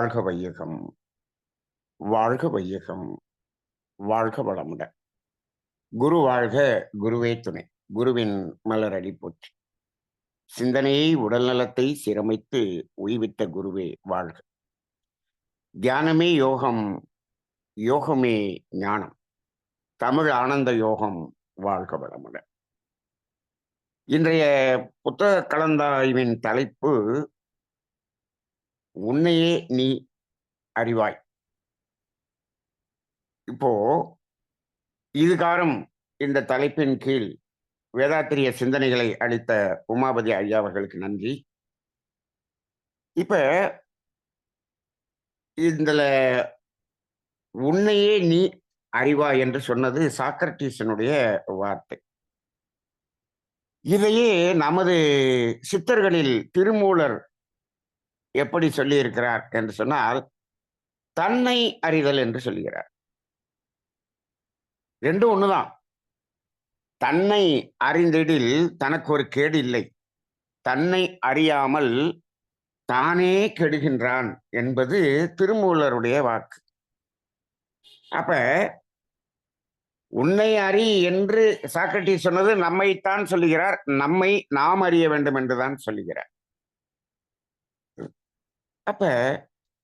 வாழ்க வையகம், வாழ்க வையகம், வாழ்க வளமுடன். குரு வாழ்க, குருவே துணை. குருவின் மலரடி போற்றி. சிந்தனையை உடல் நலத்தை சீரமைத்து உய்வித்த குருவே வாழ்க. தியானமே யோகம், யோகமே ஞானம். தமிழ் ஆனந்த யோகம். வாழ்க வளமுடன். இன்றைய புத்தக கலந்தாய்வின் தலைப்பு உன்னையே நீ அறிவாய். இப்போ இதுகாரம் இந்த தலைப்பின் கீழ் வேதாத்திரிய சிந்தனைகளை அளித்த உமாபதி ஐயா அவர்களுக்கு நன்றி. இப்ப இதுல உன்னையே நீ அறிவாய் என்று சொன்னது சாக்ரட்டீசனுடைய வார்த்தை. இதையே நமது சித்தர்களில் திருமூலர் எப்படி சொல்லியிருக்கிறார் என்று சொன்னால், தன்னை அறிதல் என்று சொல்லுகிறார். ரெண்டும் ஒண்ணுதான். தன்னை அறிந்திடில் தனக்கு ஒரு கேடு இல்லை, தன்னை அறியாமல் தானே கெடுகின்றான் என்பது திருமூலருடைய வாக்கு. அப்ப உன்னை அறி என்று சாக்ரட்டீஸ் சொன்னது நம்மைத்தான் சொல்லுகிறார், நம்மை நாம் அறிய வேண்டும் என்றுதான் சொல்லுகிறார். அப்ப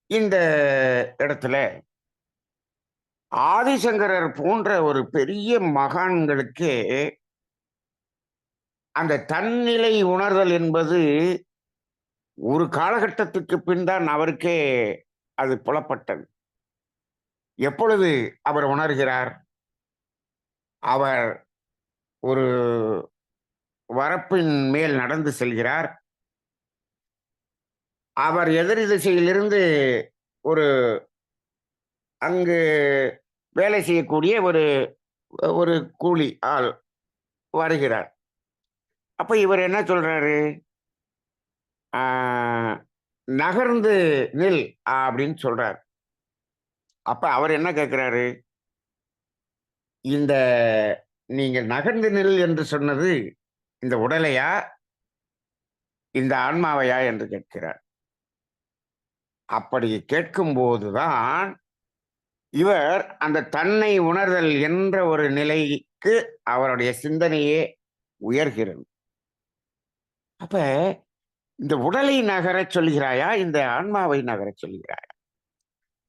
இந்த இடத்துல ஆதிசங்கரர் போன்ற ஒரு பெரிய மகான்களுக்கு அந்த தன்னிலை உணர்தல் என்பது ஒரு காலகட்டத்துக்கு பின் தான் அவருக்கே அது புலப்பட்டது. எப்பொழுது அவர் உணர்கிறார்? அவர் ஒரு வரப்பின் மேல் நடந்து செல்கிறார். அவர் எதிர் திசையிலிருந்து ஒரு அங்கு வேலை செய்யக்கூடிய ஒரு ஒரு கூலி ஆள் வருகிறார். அப்ப இவர் என்ன சொல்றாரு? நகர்ந்து நில் அப்படின்னு சொல்றார். அப்ப அவர் என்ன கேட்கிறாரு? இந்த நீங்க நகர்ந்து நில் என்று சொன்னது இந்த உடலையா, இந்த ஆன்மாவையா என்று கேட்கிறார். அப்படி கேட்கும் போதுதான் இவர் அந்த தன்னை உணர்தல் என்ற ஒரு நிலைக்கு அவருடைய சிந்தனையே உயர்கிறது. அப்ப இந்த உடலை நகரச் சொல்கிறாயா, இந்த ஆன்மாவை நகரச் சொல்கிறாயா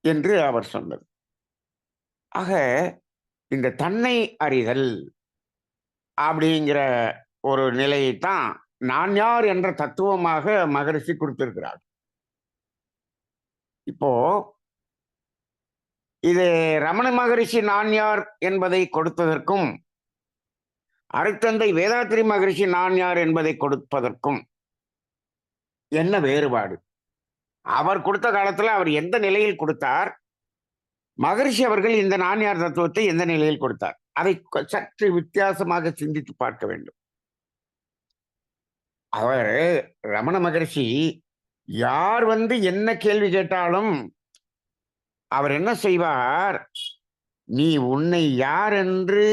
என்று அவர் சொன்னது. ஆக இந்த தன்னை அறிதல் அப்படிங்கிற ஒரு நிலையைத்தான் நான் யார் என்ற தத்துவமாக மகரிஷி கொடுத்திருக்கிறார். இப்போ இது ரமண மகரிஷி நான் யார் என்பதை கொடுத்ததற்கும், அருட்தந்தை வேதாத்திரி மகரிஷி நான் யார் என்பதை கொடுப்பதற்கும் என்ன வேறுபாடு? அவர் கொடுத்த காலத்துல அவர் எந்த நிலையில் கொடுத்தார்? மகரிஷி அவர்கள் இந்த நான் யார் தத்துவத்தை எந்த நிலையில் கொடுத்தார்? அதை சற்று வித்தியாசமாக சிந்தித்து பார்க்க வேண்டும். அவர் ரமண மகரிஷி யார் என்ன கேள்வி கேட்டாலும் அவர் என்ன செய்வார்? நீ உன்னை யார் என்று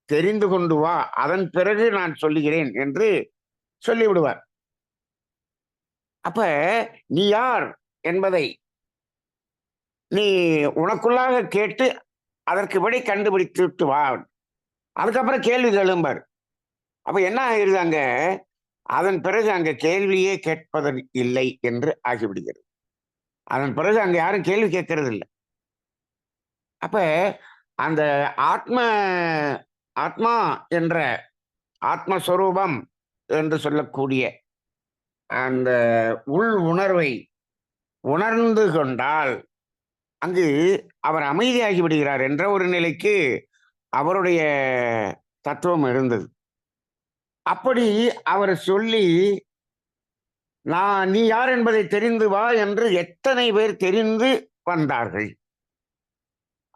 தெரிந்து கொண்டு வா, அதன் பிறகு நான் சொல்லுகிறேன் என்று சொல்லிவிடுவார். அப்ப நீ யார் என்பதை நீ உனக்குள்ளாக கேட்டு அதற்கு விடை கண்டுபிடித்து வா, அதுக்கப்புறம் கேள்வி எழும்பார். அப்ப என்ன ஆகிருது? அங்க அதன் பிறகு அங்க கேள்வியே கேட்பதன் இல்லை என்று ஆகிவிடுகிறது. அதன் பிறகு அங்க யாரும் கேள்வி கேட்கறது இல்லை. அப்ப அந்த ஆத்மா என்ற ஆத்மஸ்வரூபம் என்று சொல்லக்கூடிய அந்த உள் உணர்வை உணர்ந்து கொண்டால் அங்கு அவர் அமைதியாகி விடுகிறார் என்ற ஒரு நிலைக்கு அவருடைய தத்துவம் இருந்தது. அப்படி அவர் சொல்லி நீ யார் என்பதை தெரிந்து வா என்று எத்தனை பேர் தெரிந்து வந்தார்கள்?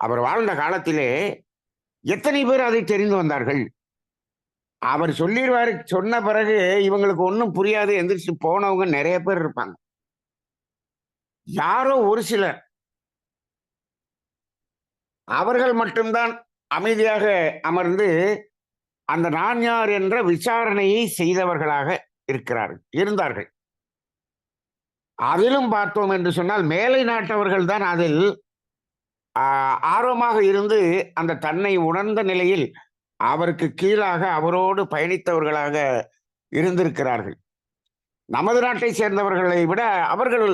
அவர் வாழ்ந்த காலத்திலே எத்தனை பேர் அதை தெரிந்து வந்தார்கள்? அவர் சொல்லிடுவாரு. சொன்ன பிறகு இவங்களுக்கு ஒன்றும் புரியாது, எந்திரிச்சு போனவங்க நிறைய பேர் இருப்பாங்க. யாரோ ஒரு சிலர், அவர்கள் மட்டும்தான் அமைதியாக அமர்ந்து அந்த நான் யார் என்ற விசாரணையை செய்தவர்களாக இருந்தார்கள். அதிலும் பார்த்தோம் என்று சொன்னால் மேலை நாட்டவர்கள் தான் அதில் ஆர்வமாக இருந்து அந்த தன்னை உணர்ந்த நிலையில் அவருக்கு கீழாக அவரோடு பயணித்தவர்களாக இருந்திருக்கிறார்கள். நமது நாட்டை சேர்ந்தவர்களை விட அவர்கள்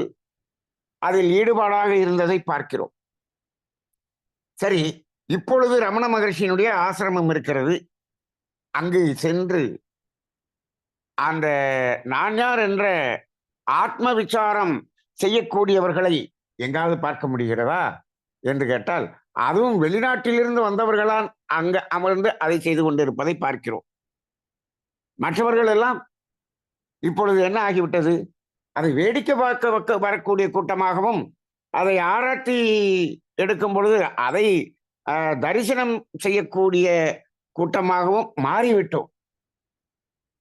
அதில் ஈடுபாடாக இருந்ததை பார்க்கிறோம். சரி, இப்பொழுது ரமண மகர்ஷியினுடைய ஆசிரமம் இருக்கிறது. அங்கு சென்று அந்த நான் யார் என்ற ஆத்ம விசாரம் செய்யக்கூடியவர்களை எங்காவது பார்க்க முடிகிறதா என்று கேட்டால், அதுவும் வெளிநாட்டிலிருந்து வந்தவர்களால் அங்க அமர்ந்து அதை செய்து கொண்டிருப்பதை பார்க்கிறோம். மற்றவர்கள் எல்லாம் இப்பொழுது என்ன ஆகிவிட்டது? அதை வேடிக்கை பார்க்க வரக்கூடிய கூட்டமாகவும், அதை ஆராய்ச்சி எடுக்கும் பொழுது அதை தரிசனம் செய்யக்கூடிய கூட்டமாகவும் மாறிவிட்டோம்.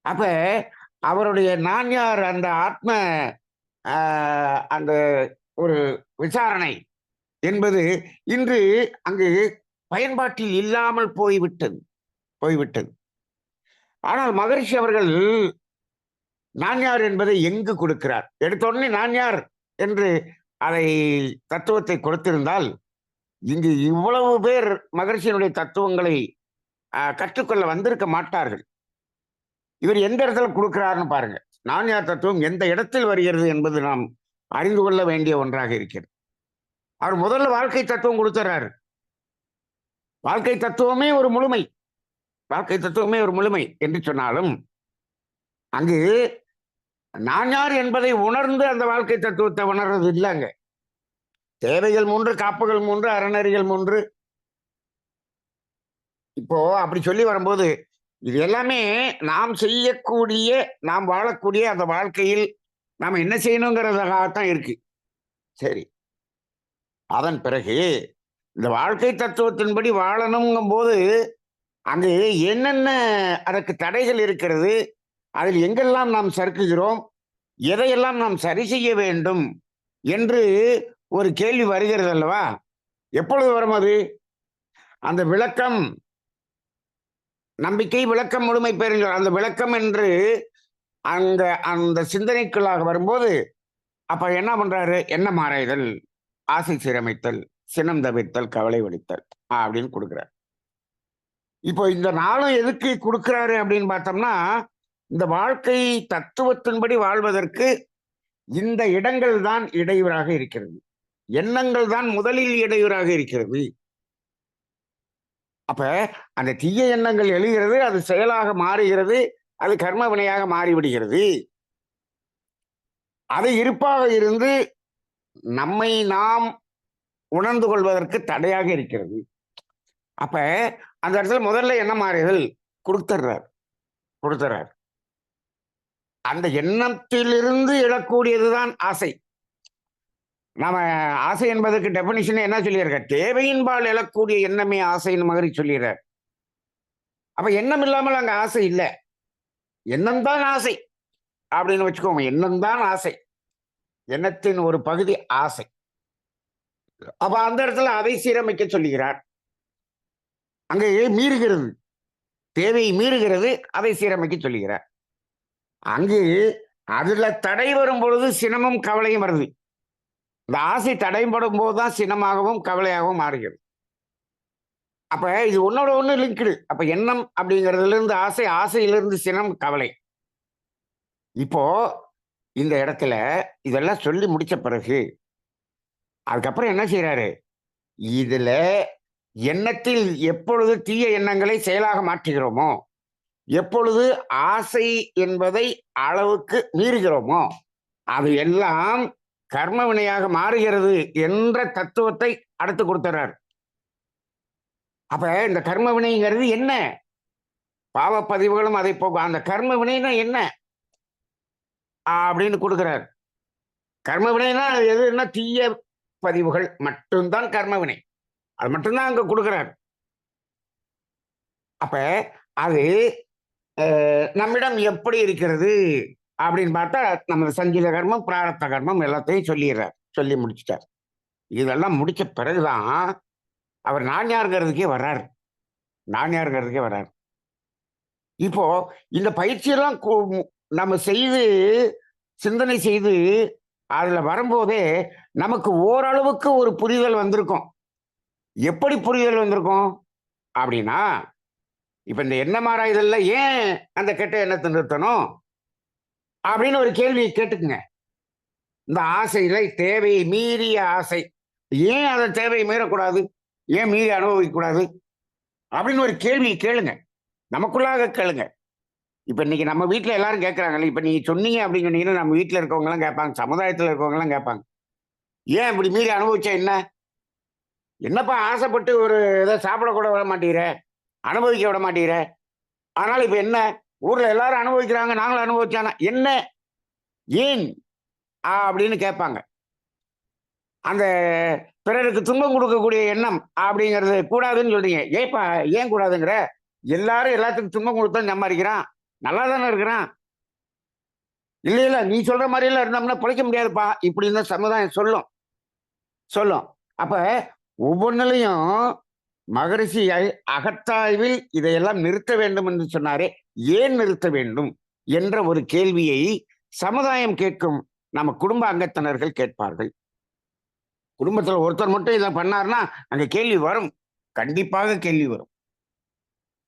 அப்ப அவருடைய நான் யார் அந்த ஆத்ம அந்த ஒரு விசாரணை என்பது இன்று அங்கு பயன்பாட்டில் இல்லாமல் போய்விட்டது. ஆனால் மகரிஷி அவர்கள் நான் யார் என்பதை எங்கு கொடுக்கிறார்? எடுத்தோடனே நான் யார் என்று அதை தத்துவத்தை கொடுத்திருந்தால் இங்கு இவ்வளவு பேர் மகரிஷியினுடைய தத்துவங்களை கற்றுக்கொள்ள வந்திருக்க மாட்டார்கள். இவர் எந்த இடத்துல கொடுக்கிறாருன்னு பாருங்க. நான் யார் தத்துவம் எந்த இடத்தில் வருகிறது என்பது நாம் அறிந்து கொள்ள வேண்டிய ஒன்றாக இருக்கிறது. அவர் முதல்ல வாழ்க்கை தத்துவம் கொடுத்துறாரு. வாழ்க்கை தத்துவமே ஒரு முழுமை, வாழ்க்கை தத்துவமே ஒரு முழுமை என்று சொன்னாலும் அங்கு நான் யார் என்பதை உணர்ந்து அந்த வாழ்க்கை தத்துவத்தை உணர்றது இல்லைங்க. தேவைகள் 3, காப்புகள் 3, அறநெறிகள் 3. இப்போ அப்படி சொல்லி வரும்போது இது எல்லாமே நாம் செய்யக்கூடிய, நாம் வாழக்கூடிய அந்த வாழ்க்கையில் நாம் என்ன செய்யணுங்கிறதாகத்தான் இருக்கு. சரி, அதன் பிறகு இந்த வாழ்க்கை தத்துவத்தின்படி வாழணுங்கும் போது அங்கு என்னென்ன அதற்கு தடைகள் இருக்கிறது, அதில் எங்கெல்லாம் நாம் சறுக்குகிறோம், எதையெல்லாம் நாம் சரி செய்ய வேண்டும் என்று ஒரு கேள்வி வருகிறது அல்லவா? எப்பொழுது வரும் அது? அந்த விளக்கம், நம்பிக்கை விளக்கம் முழுமை பெறுங்க, அந்த விளக்கம் என்று அங்க அந்த சிந்தனைக்குள்ளாக வரும்போது அப்ப என்ன பண்றாரு? எண்ணம் ஆராய்தல், ஆசை சீரமைத்தல், சினம் தவிர்த்தல், கவலை வடித்தல் அப்படின்னு கொடுக்குறாரு. இப்போ இந்த நாளும் எதுக்கு கொடுக்கிறாரு அப்படின்னு பார்த்தோம்னா, இந்த வாழ்க்கை தத்துவத்தின்படி வாழ்வதற்கு இந்த இடங்கள் தான் இடையூறாக இருக்கிறது. எண்ணங்கள் தான் முதலில் இடையூறாக இருக்கிறது. அப்ப அந்த தீய எண்ணங்கள் எழுகிறது, அது செயலாக மாறுகிறது, அது கர்ம வினையாக மாறிவிடுகிறது. அது இருப்பாக இருந்து நம்மை நாம் உணர்ந்து கொள்வதற்கு தடையாக இருக்கிறது. அப்ப அந்த இடத்துல முதல்ல என்ன மாறுதல் கொடுத்துறார். அந்த எண்ணத்திலிருந்து எழக்கூடியதுதான் ஆசை. நாம ஆசை என்பதற்கு டெபினிஷன் என்ன சொல்லியிருக்க? தேவையின்பால் எழக்கூடிய எண்ணமே ஆசைன்னு மாதிரி சொல்லிடுறார். அப்ப எண்ணம் இல்லாமல் அங்க ஆசை இல்லை, எண்ணம் தான் ஆசை அப்படின்னு வச்சுக்கோங்க. எண்ணம் தான் ஆசை, எண்ணத்தின் ஒரு பகுதி ஆசை. அப்ப அந்த இடத்துல அதை சீரமைக்க சொல்லுகிறார். அங்கே மீறுகிறது, தேவையை மீறுகிறது, அதை சீரமைக்க சொல்லுகிறார். அங்கு அதுல தடை வரும் பொழுது சினமும் கவலையும் வருது. இந்த ஆசை தடைபடும் போதுதான் சினமாகவும் கவலையாகவும் மாறுகிறது. அப்ப இது ஒன்னோட ஒண்ணு லிங்க்டு. அப்ப எண்ணம் அப்படிங்கிறதுல இருந்து ஆசை, ஆசையிலிருந்து சினம், கவலை. இப்போ இந்த இடத்துல இதெல்லாம் சொல்லி முடிச்ச பிறகு அதுக்கப்புறம் என்ன செய்யறாரு? இதுல எண்ணத்தில் எப்பொழுது தீய எண்ணங்களை செயலாக மாற்றுகிறோமோ, எப்பொழுது ஆசை என்பதை அளவுக்கு மீறுகிறோமோ, அது எல்லாம் கர்ம வினையாக மாறுகிறது என்ற தத்துவத்தை அடுத்து கொடுத்துறார். அப்ப இந்த கர்ம வினைங்கிறது என்ன? பாவப்பதிவுகளும் அதை போகும். அந்த கர்ம வினைனா என்ன அப்படின்னு கொடுக்கிறார். கர்ம வினைனா எதுன்னா தீய பதிவுகள் மட்டும்தான் கர்ம வினை. அது மட்டும்தான் அங்க கொடுக்கிறார். அப்ப அது நம்மிடம் எப்படி இருக்கிறது அப்படின்னு பார்த்தா நமது சஞ்சீத கர்மம், பிராரப்த கர்மம் எல்லாத்தையும் சொல்லி முடிச்சிட்டார். இதெல்லாம் முடிச்ச பிறகுதான் அவர் நான் யாருங்கிறதுக்கே வர்றார். இப்போ இந்த பயிற்சியெல்லாம் நம்ம செய்து சிந்தனை செய்து அதுல வரும்போதே நமக்கு ஓரளவுக்கு ஒரு புரிதல் வந்திருக்கும். எப்படி புரிதல் வந்திருக்கும் அப்படின்னா, இப்ப இந்த எண்ணம் ஆராய்தல்ல ஏன் அந்த கெட்ட எண்ணத்தை நிறுத்தணும் அப்படின்னு ஒரு கேள்வியை கேட்டுக்குங்க. இந்த ஆசையில தேவையை மீறிய ஆசை, ஏன் அதை தேவையை மீறக்கூடாது, ஏன் மீறி அனுபவிக்க கூடாது அப்படின்னு ஒரு கேள்வியை கேளுங்க. நமக்குள்ளாக கேளுங்க. இப்ப இன்னைக்கு நம்ம வீட்ல எல்லாரும் கேட்கறாங்கல்ல, இப்ப நீங்க சொன்னீங்க அப்படின்னு சொன்னீங்கன்னா நம்ம வீட்ல இருக்கவங்க எல்லாம் கேட்பாங்க, சமுதாயத்துல இருக்கவங்க எல்லாம் கேட்பாங்க. ஏன் இப்படி மீறி அனுபவிச்சா என்ன? என்னப்பா ஆசைப்பட்டு ஒரு இதை சாப்பிட கூட விட மாட்டேங்கிற, அனுபவிக்க விட மாட்டேங்கிற, அதனால இப்ப என்ன? ஊர்ல எல்லாரும் அனுபவிக்கிறாங்க, நாங்களும் அனுபவிச்சானா என்ன? ஏன் அப்படின்னு கேட்பாங்க. அந்த பிறருக்கு துன்பம் கொடுக்கக்கூடிய எண்ணம் அப்படிங்கிறது கூடாதுன்னு சொல்றீங்க. ஏப்பா ஏன் கூடாதுங்கிற? எல்லாரும் எல்லாத்துக்கும் துன்பம் கொடுத்தா சம்பாதிக்கிறான், நல்லா தானே இருக்கிறான். இல்ல இல்ல நீ சொல்ற மாதிரி எல்லாம் இருந்தோம்னா பிழைக்க முடியாதுப்பா இப்படின்னு தான் சமுதாயம் சொல்லும். சொல்லும். அப்ப ஒவ்வொன்றிலையும் மகரிஷி அகத்தாய்வில் இதையெல்லாம் நிறுத்த வேண்டும் என்று சொன்னாரே, ஏன் நிறுத்த வேண்டும் என்ற ஒரு கேள்வியை சமுதாயம் கேட்கும். நம்ம குடும்ப அங்கத்தினர்கள் கேட்பார்கள். குடும்பத்துல ஒருத்தர் மட்டும் இதை பண்ணாருன்னா அங்க கேள்வி வரும். கண்டிப்பாக கேள்வி வரும்.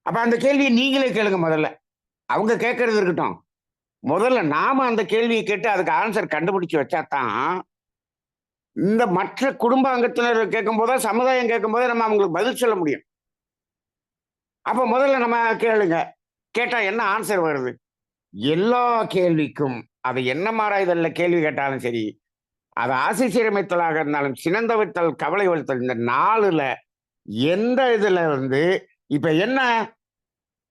அப்ப அந்த கேள்வியை நீங்களே கேளுங்க முதல்ல. அவங்க கேட்கறது இருக்கட்டும். முதல்ல நாம அந்த கேள்வியை கேட்டு அதுக்கு ஆன்சர் கண்டுபிடிச்சு வச்சாதான், இந்த மற்ற குடும்ப அங்கத்தினர் கேட்கும் போதோ, சமுதாயம் கேட்கும் போதோ நம்ம அவங்களுக்கு பதில் சொல்ல முடியும். அப்ப முதல்ல நம்ம கேளுங்க. கேட்டா என்ன ஆன்சர் வருது? எல்லா கேள்விக்கும், அது என்ன ஆராய்தல்ல கேள்வி கேட்டாலும் சரி, அது ஆசை சீரமைத்தலாக இருந்தாலும், சினந்தவித்தல், கவலை வலுத்தல், இந்த 4ல எந்த இதுல இருந்து இப்ப என்ன,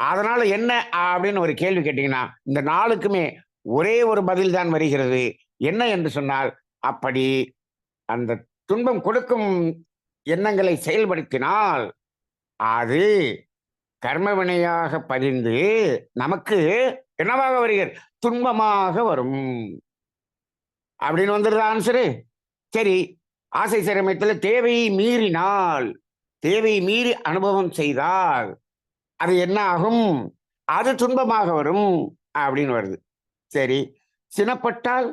அதனால என்ன அப்படின்னு ஒரு கேள்வி கேட்டீங்கன்னா, இந்த 4க்குமே ஒரே ஒரு பதில் தான் வருகிறது. என்ன என்று சொன்னால், அப்படி அந்த துன்பம் கொடுக்கும் எண்ணங்களை செயல்படுத்தினால், அது கர்ம வினையாக பதிந்து நமக்கு என்னவாக வருகிறது? துன்பமாக வரும். அப்படின்னு வந்துருதா ஆன்சரு? சரி. ஆசை சிரமத்துல தேவையை மீறினால், தேவையை மீறி அனுபவம் செய்தால், அது என்ன ஆகும்? அது துன்பமாக வரும் அப்படின்னு வருது. சரி. சினப்பட்டால்,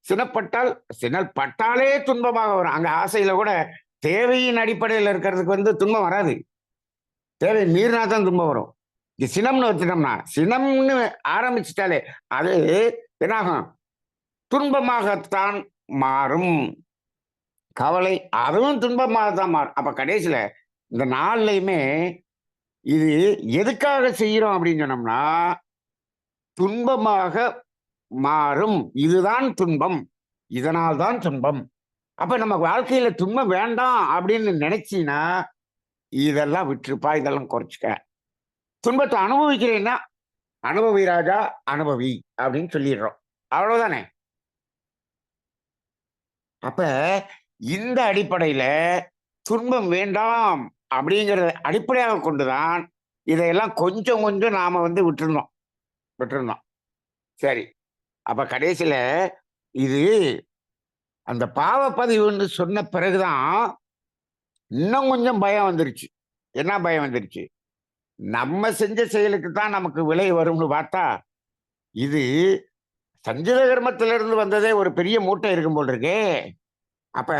சினப்பட்டால் சினல் பட்டாலே துன்பமாக வரும். அங்க ஆசையில கூட தேவையின் அடிப்படையில் இருக்கிறதுக்கு துன்பம் வராது. தேவை மீறினா தான் துன்பம் வரும். இது சினம்னு வச்சுட்டோம்னா, சினம்னு ஆரம்பிச்சுட்டாலே அது என்னாகும்? துன்பமாகத்தான் மாறும். கவலை அதுவும் துன்பமாகத்தான் மாறும். அப்ப கடைசியில இந்த 4லயுமே இது எதுக்காக செய்யறோம் அப்படின்னு சொன்னோம்னா, துன்பமாக மாறும். இதுதான் துன்பம். இதனால் தான் துன்பம். அப்ப நம்ம வாழ்க்கையில துன்பம் வேண்டாம் அப்படின்னு நினைச்சீன்னா, இதெல்லாம் விட்டுருப்பா, இதெல்லாம் குறைச்சுக்க. துன்பத்தை அனுபவிக்கிறேன்னா, அனுபவி ராஜா அனுபவி அப்படின்னு சொல்லிடுறோம். அவ்வளவுதானே. அப்ப இந்த அடிப்படையில துன்பம் வேண்டாம் அப்படிங்கிறத அடிப்படையாக கொண்டுதான் இதையெல்லாம் கொஞ்சம் கொஞ்சம் நாம விட்டுருந்தோம். விட்டுருந்தோம். சரி. அப்ப கடைசியில இது அந்த பாவப்பதிவுன்னு சொன்ன பிறகுதான் இன்னும் கொஞ்சம் பயம் வந்துருச்சு. என்ன பயம் வந்துருச்சு? நம்ம செஞ்ச செயலுக்கு தான் நமக்கு விலை வரும்னு பார்த்தா, இது சஞ்சித கர்மத்திலிருந்து வந்ததே ஒரு பெரிய மூட்டை இருக்கும் போல் இருக்கே. அப்ப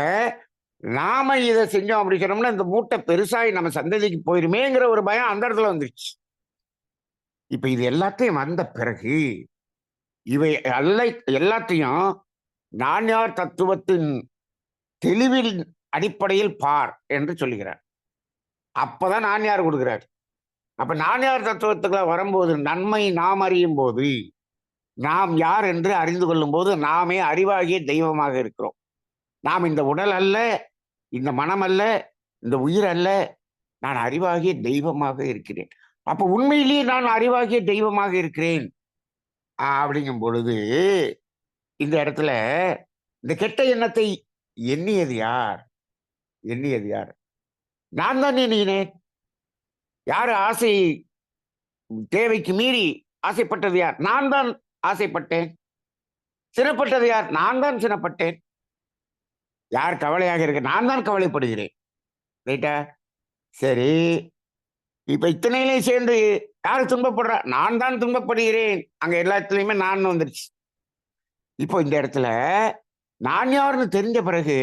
நாம இத செஞ்சோம் அப்படி சொன்னோம்னா, இந்த மூட்டை பெருசாகி நம்ம சந்ததிக்கு போயிருமேங்கிற ஒரு பயம் அந்த இடத்துல வந்துருச்சு. இப்ப இது எல்லாத்தையும் வந்த பிறகு, இவை எல்லாத்தையும் நான் யார் தத்துவத்தின் தெளிவின் அடிப்படையில் பார் என்று சொல்லுகிறார். அப்பதான் நான் யார் கொடுக்கிறார். அப்ப நான் யார் தத்துவத்துக்குள்ள வரும்போது, நன்மை நாம் அறியும் போது, நாம் யார் என்று அறிந்து கொள்ளும் போது, நாமே அறிவாகிய தெய்வமாக இருக்கிறோம். நாம் இந்த உடல் அல்ல, இந்த மனம் அல்ல, இந்த உயிர் அல்ல, நான் அறிவாகிய தெய்வமாக இருக்கிறேன். அப்ப உண்மையிலேயே நான் அறிவாகிய தெய்வமாக இருக்கிறேன் அப்படிங்கும் பொழுது, இந்த இடத்துல இந்த கெட்ட எண்ணத்தை எண்ணியது யார்? எண்ணியது யார்? நான் தான் எண்ணினேன். யாரு ஆசை தேவைக்கு மீறி ஆசைப்பட்டது யார்? நான் தான் ஆசைப்பட்டேன். சினப்பட்டது யார்? நான் தான் சினப்பட்டேன். யார் கவலையாக இருக்க? நான் தான் கவலைப்படுகிறேன். ரைட்டா? சரி. இப்ப இத்தனையிலையும் சேர்ந்து யாரு துன்பப்படுறா? நான் தான் துன்பப்படுகிறேன். அங்க எல்லாத்துலயுமே நான் வந்துருச்சு. இப்போ இந்த இடத்துல நான் யாருன்னு தெரிஞ்ச பிறகு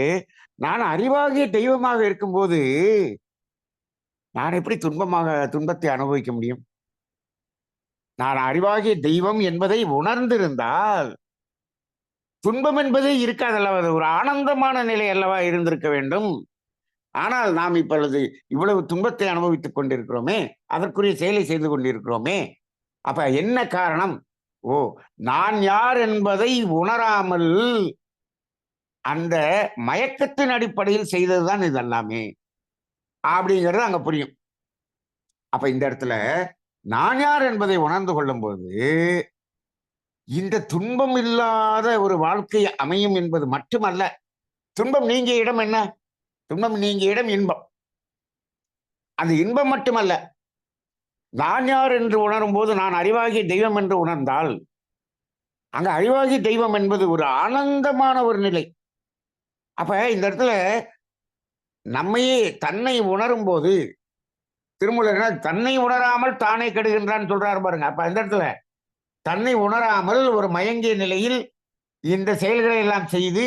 நான் அறிவாகிய தெய்வமாக இருக்கும்போது நான் எப்படி துன்பத்தை அனுபவிக்க முடியும்? நான் அறிவாகிய தெய்வம் என்பதை உணர்ந்திருந்தால் துன்பம் என்பதே இருக்காதல்லவா? அது ஒரு ஆனந்தமான நிலை அல்லவா இருந்திருக்க வேண்டும். ஆனால் நாம் இப்பொழுது இவ்வளவு துன்பத்தை அனுபவித்துக் கொண்டிருக்கிறோமே, அதற்குரிய செயலை செய்து கொண்டிருக்கிறோமே. அப்ப என்ன காரணம்? ஓ, நான் யார் என்பதை உணராமல் அந்த மயக்கத்தின் அடிப்படையில் செய்ததுதான் இதெல்லாமே அப்படிங்கிறது அங்க புரியும். அப்ப இந்த இடத்துல நான் யார் என்பதை உணர்ந்து கொள்ளும்போது இந்த துன்பம் இல்லாத ஒரு வாழ்க்கை அமையும் என்பது மட்டுமல்ல, துன்பம் நீங்கிய இடம் என்ன? துன்பம் நீங்கிய இடம் இன்பம். அந்த இன்பம் மட்டுமல்ல, நான் யார் என்று உணரும் போது நான் அறிவாகிய தெய்வம் என்று உணர்ந்தால் அங்க அறிவாகிய தெய்வம் என்பது ஒரு ஆனந்தமான ஒரு நிலை. அப்ப இந்த இடத்துல நம்மையே தன்னை உணரும் போது திருமூலர் தன்னை உணராமல் தானே கெடுகின்றான்னு சொல்றாரு பாருங்க. அப்ப இந்த இடத்துல தன்னை உணராமல் ஒரு மயங்கிய நிலையில் இந்த செயல்களை எல்லாம் செய்து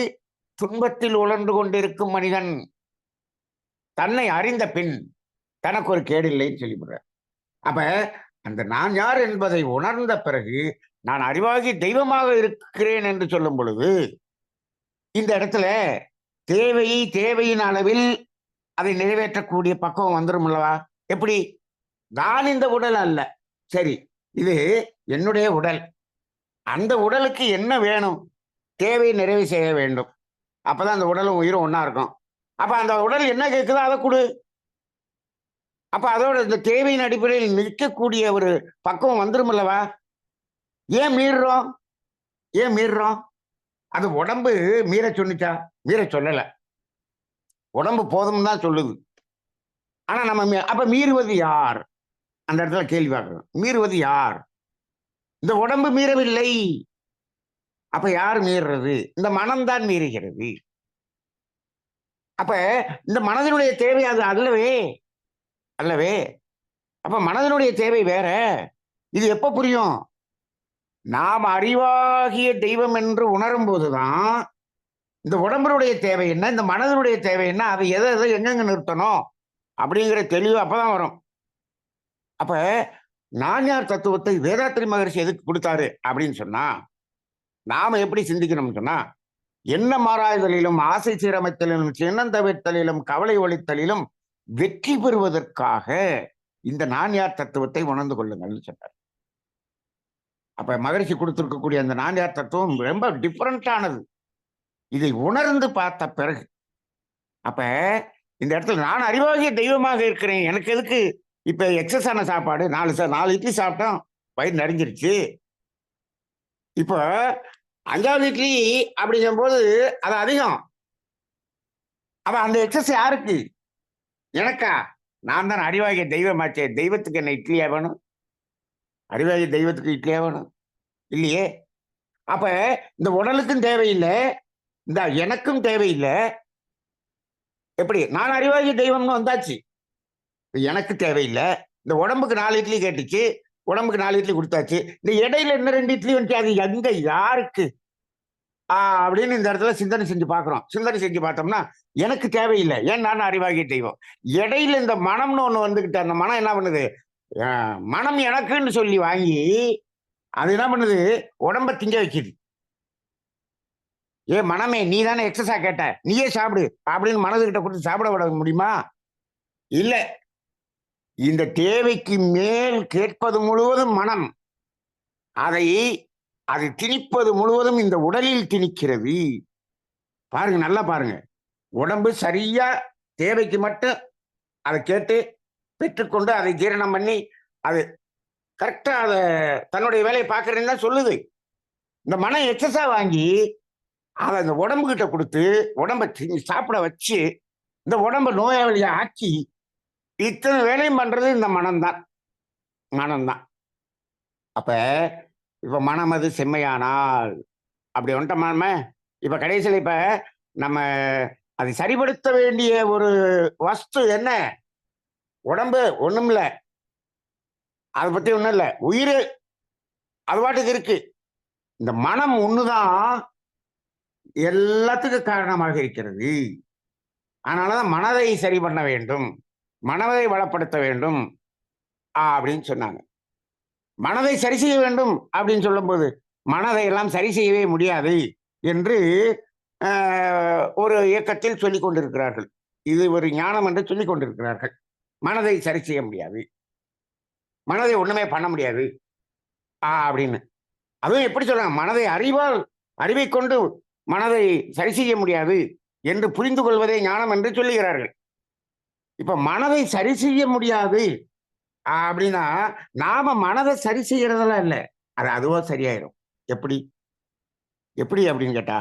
துன்பத்தில் உழன்று கொண்டிருக்கும் மனிதன் தன்னை அறிந்த பின் தனக்கு ஒரு கேடில்லைன்னு சொல்லிவிடுறார். அப்ப அந்த நான் யார் என்பதை உணர்ந்த பிறகு நான் அறிவாகி தெய்வமாக இருக்கிறேன் என்று சொல்லும் பொழுது இந்த இடத்துல தேவையின் அளவில் அதை நிறைவேற்றக்கூடிய பக்குவம் வந்துடும் அல்லவா? எப்படி? நான் இந்த உடல் அல்ல, சரி, இது என்னுடைய உடல். அந்த உடலுக்கு என்ன வேணும்? தேவையை நிறைவு செய்ய வேண்டும். அப்பதான் அந்த உடலும் உயிரும் ஒன்னா இருக்கும். அப்ப அந்த உடல் என்ன கேட்குதோ அதை கொடு. அப்ப அதோட இந்த தேவையின் அடிப்படையில் நிற்கக்கூடிய ஒரு பக்குவம் வந்துடும் அல்லவா? ஏன் மீறுறோம்? ஏன் மீறுறோம்? அது உடம்பு மீற சொன்னிச்சா? மீற சொல்லல. உடம்பு போதும் தான் சொல்லுது. ஆனா நம்ம அப்ப மீறுவது யார்? அந்த இடத்துல கேள்வி பார்க்கணும். மீறுவது யார்? இந்த உடம்பு மீறவில்லை. அப்ப யார் மீறுறது? இந்த மனம்தான் மீறுகிறது. அப்ப இந்த மனதினுடைய தேவை அது அல்லவே அல்லவே. அப்ப மனதினுடைய தேவை வேற. இது எப்ப புரியும்? நாம் அறிவாகிய தெய்வம் என்று உணரும் போதுதான் இந்த உடம்பினுடைய தேவை என்ன, இந்த மனதினுடைய தேவை என்ன, அதை எதை எங்கெங்க நிறுத்தணும் அப்படிங்கிற தெளிவு அப்பதான் வரும். அப்ப நான் யார் தத்துவத்தை வேதாத்திரி மகரிஷி எதுக்கு கொடுத்தாரு அப்படின்னு சொன்னா, நாம எப்படி சிந்திக்கணும்னு சொன்னா, என்ன மாறாய்தலிலும் ஆசை சீரமைத்தலிலும் சின்னம் தவிர்த்தலிலும் கவலை ஒழித்தலிலும் வெற்றி பெறுவதற்காக இந்த நான் யார் தத்துவத்தை உணர்ந்து கொள்ளுங்கள்னு சொன்னார். அப்ப மகரிஷி கொடுத்திருக்கக்கூடிய அந்த நான் யார் தத்துவம் ரொம்ப டிஃபரண்டானது. இதை உணர்ந்து பார்த்த பிறகு அப்ப இந்த இடத்துல நான் அறிவாகிய தெய்வமாக இருக்கிறேன். எனக்கு எதுக்கு இப்ப எக்ஸஸ் ஆன சாப்பாடு? 4 இட்லி சாப்பிட்டோம், வயிறு நிறைஞ்சிருச்சு. இப்போ 5வது இட்லி அப்படிங்கும் போது அது அதிகம். அப்ப அந்த எக்ஸஸ் யாருக்கு? எனக்கா? நான் தான் அறிவாகிய தெய்வமாச்சே. தெய்வத்துக்கு என்ன இட்லியா வேணும்? அறிவாகிய தெய்வத்துக்கு இட்லியா வேணும்? இல்லையே. அப்ப இந்த உடலுக்கும் தேவையில்லை, இந்த எனக்கும் தேவையில்லை. எப்படி? நான் அறிவாகிய தெய்வம்னு வந்தாச்சு, எனக்கு தேவையில்லை. இந்த உடம்புக்கு 4 இட்லி கேட்டுச்சு, உடம்புக்கு 4 இட்லி கொடுத்தாச்சு. இந்த இடையில இன்னும் 2 இட்லி வந்துச்சு, அது எங்க யாருக்கு அப்படின்னு இந்த இடத்துல சிந்தனை செஞ்சு பார்க்கிறோம். சிந்தனை செஞ்சு பார்த்தோம்னா எனக்கு தேவையில்லை, ஏன் நான் அறிவாகிய தெய்வம். இடையில இந்த மனம்னு ஒண்ணு வந்துகிட்டு அந்த மனம் என்ன பண்ணுது? மனம் எனக்குன்னு சொல்லி வாங்கி அது என்ன பண்ணுது? உடம்ப திங்க வைக்குது. ஏ மனமே, நீ தானே எக்ஸஸா கேட்ட, நீயே சாப்பிடு அப்படின்னு மனதுகிட்ட கொடுத்து சாப்பிட விட முடியுமா? இல்ல. இந்த தேவைக்கு மேல் கேட்பது முழுவதும் மனம், அதை திணிப்பது முழுவதும் இந்த உடலில் திணிக்கிறது. பாருங்க, நல்லா பாருங்க. உடம்பு சரியா தேவைக்கு மட்டும் அதை கேட்டு பெற்றுக்கொண்டு அதை ஜீரணம் பண்ணி அது கரெக்டா அதை தன்னுடைய வேலையை பார்க்கறேன்னு தான் சொல்லுது. இந்த மனம் எக்ஸஸா வாங்கி அதை அந்த உடம்பு கிட்ட கொடுத்து உடம்ப சாப்பிட வச்சு இந்த உடம்ப நோயாளியா ஆக்கி இத்தனை வேலையும் பண்றது இந்த மனம்தான். அப்ப இப்ப மனம் அது செம்மையானால் அப்படி வந்துட்டோமாம. இப்ப கடைசியில் இப்ப நம்ம அதை சரிப்படுத்த வேண்டிய ஒரு வஸ்து என்ன? உடம்பு ஒண்ணும் இல்ல, அதை பத்தி ஒண்ணும் இல்ல. உயிர் அது பாட்டுக்கு இருக்கு. இந்த மனம் ஒண்ணுதான் எல்லாத்துக்கும் காரணமாக இருக்கிறது. அதனாலதான் மனதை சரி பண்ண வேண்டும், மனதை வளப்படுத்த வேண்டும் அப்படின்னு சொன்னாங்க. மனதை சரி செய்ய வேண்டும் அப்படின்னு சொல்லும்போது மனதை எல்லாம் சரி செய்யவே முடியாது என்று ஒரு இயக்கத்தில் சொல்லிக் கொண்டிருக்கிறார்கள். இது ஒரு ஞானம் என்று சொல்லிக் கொண்டிருக்கிறார்கள். மனதை சரி செய்ய முடியாது, மனதை ஒண்ணுமே பண்ண முடியாது அப்படின்னு. அதுவும் எப்படி சொல்றாங்க, மனதை அறிவை கொண்டு மனதை சரி செய்ய முடியாது என்று புரிந்து கொள்வதே ஞானம் என்று சொல்லுகிறார்கள். இப்ப மனதை சரி செய்ய முடியாது அப்படின்னா நாம மனதை சரி செய்யறதெல்லாம் இல்லை, அது அதுவா சரியாயிரும். எப்படி எப்படி அப்படின்னு கேட்டா,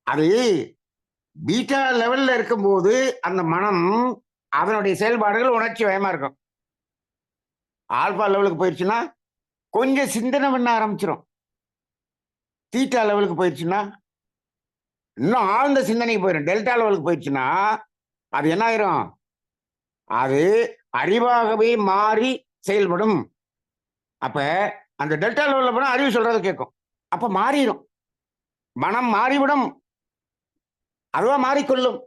அது பீட்டா லெவல்ல இருக்கும்போது அந்த மனம் அதனுடைய செயல்பாடுகள் உணர்ச்சி வயமா இருக்கும். ஆல்பா லெவலுக்கு போயிடுச்சுன்னா கொஞ்சம் சிந்தனை பண்ண ஆரம்பிச்சிடும். தீட்டா லெவலுக்கு போயிடுச்சுன்னா இன்னும் ஆழ்ந்த சிந்தனைக்கு போயிடும். டெல்டா லெவலுக்கு போயிடுச்சுன்னா அது என்ன ஆயிரும், அது அறிவாகவே மாறி செயல்படும். அப்ப அந்த டெல்டா லெவல்ல போனா அறிவு சொல்றதை கேட்கும். அப்ப மாறிடும், மனம் மாறிவிடும், அதுவா மாறிக்கொள்ளும்.